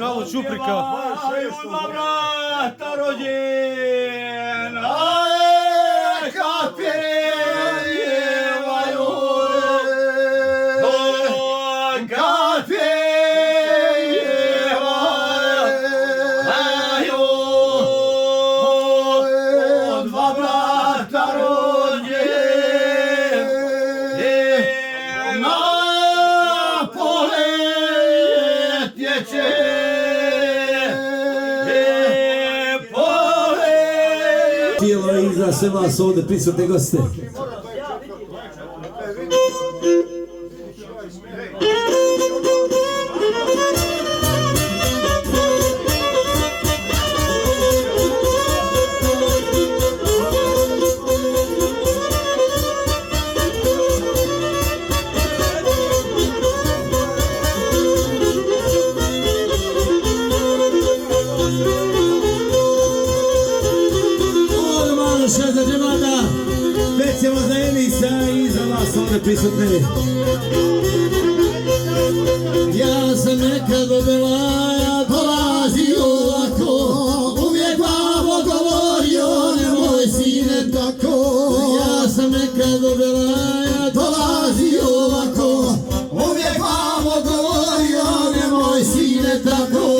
kavu čuprika. Dva brata rođena, kad pjevaju, kad pjevaju, dva brata rođena, poletjeće. Tijelo i za sve vas ovdje prisutne goste. Za džemata, specijalno za Enisa i za vas ovdje prisutne. Ja sam nekad od Belaja dolazio ovako, uvijek babo govorio, nemoj sine tako. Ja sam nekad od Belaja dolazio ovako, uvijek babo govorio, nemoj sine tako.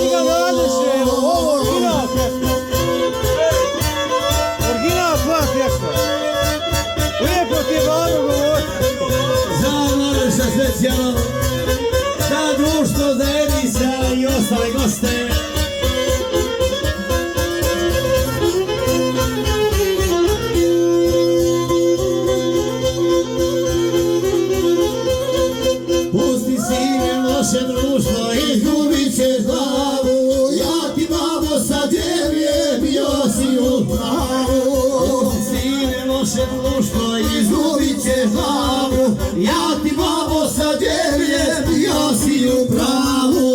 Specijalno za društvo, za Enisa i ostale goste. Pusti sine loše društvo, izgubit ćeš glavu. Ja ti babo sad vjerujem, bio si u pravu. Pusti sine loše društvo, izgubit ćeš glavu. Ja ti babo sad vjerujem, bio si u pravu.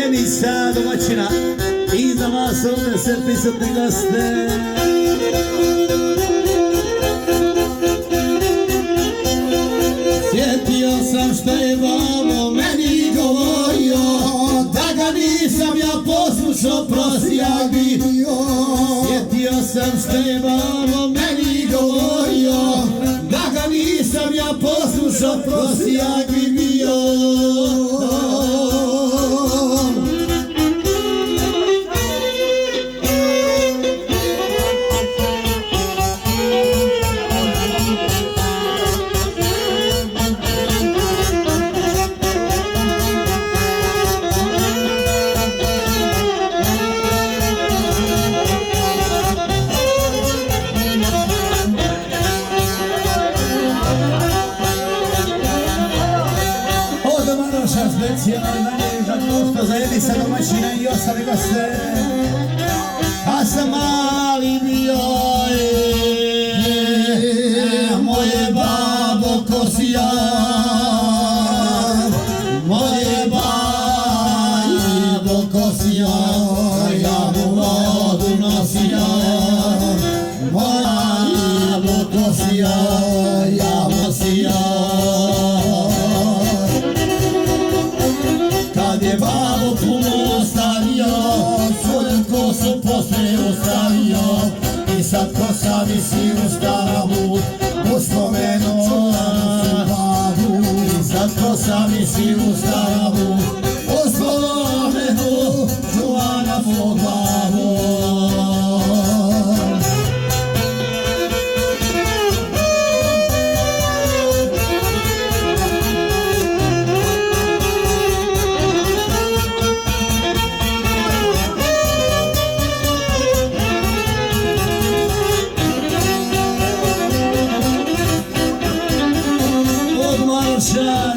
Enisa domaćina i za vas ovdje sve prisutne goste. Sjetio sam što je babo meni govorio, da ga nisam ja poslušao, prosijak bi bio. Sjetio sam što je babo meni govorio, da ga nisam ja poslušao, prosijak bi bio. Za Enisa domaćina i ostale goste. A sam mali bio moje babo kosija, moje babo kosija, ja mu vodu nosija, moja babo kosija, ja nosija. Kad je babo puno ostavio, svoju kosu posle ostavio, i sad kosa visi u stavu, uspomenuo babu. I sad kosa visi u stavu, uspomenuo čuvana po glavu.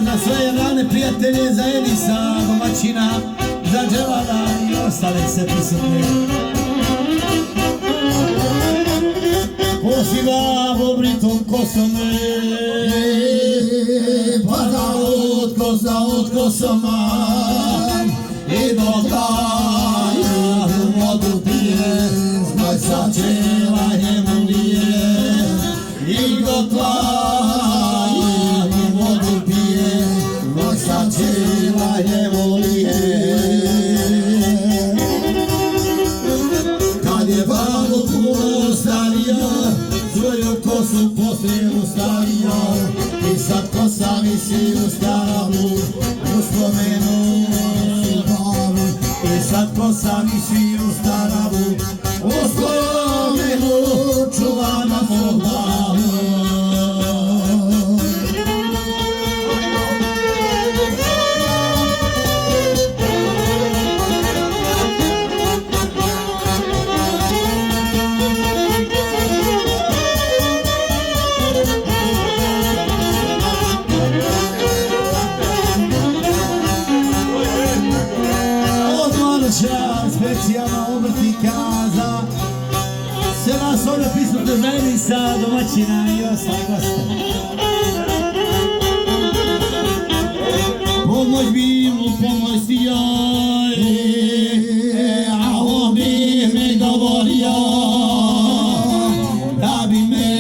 Na svoje rane prijatelje, za Enisa domaćina, za Dželala i ostale se prisutne. si babo britom kosom pada od kosoma i dok daja u vodu pije znoj sačeva njemu lije i dok daja u vodu pije znoj sačeva njemu lije. Kad je babo puno starija, svoju kosu poslije ustavio i sad kosa visi u starabu, u spomenu babu. I sad kosa visi u starabu, u spomenu čuva na mog babu. Specijalna obrti kaza se vas ovdje prisutno ženi sa domaćina i ostalih gosta. Pomoć bilu, pomoć ti joj, a on bi mi govorio da bi me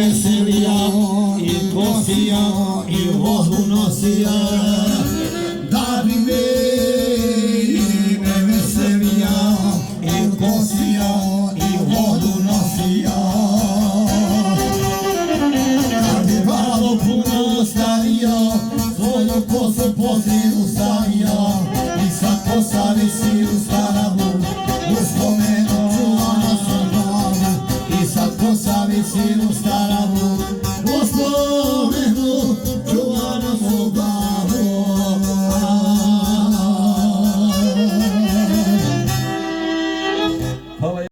veselio i kosio i vodu nosio, da bi me kosio i vodu nosio. Kad je babo puno stario, svoju kosu poslije ustavio i sad kosa visi u starabu, u spomenu čuvana sam babu. I sad kosa visi u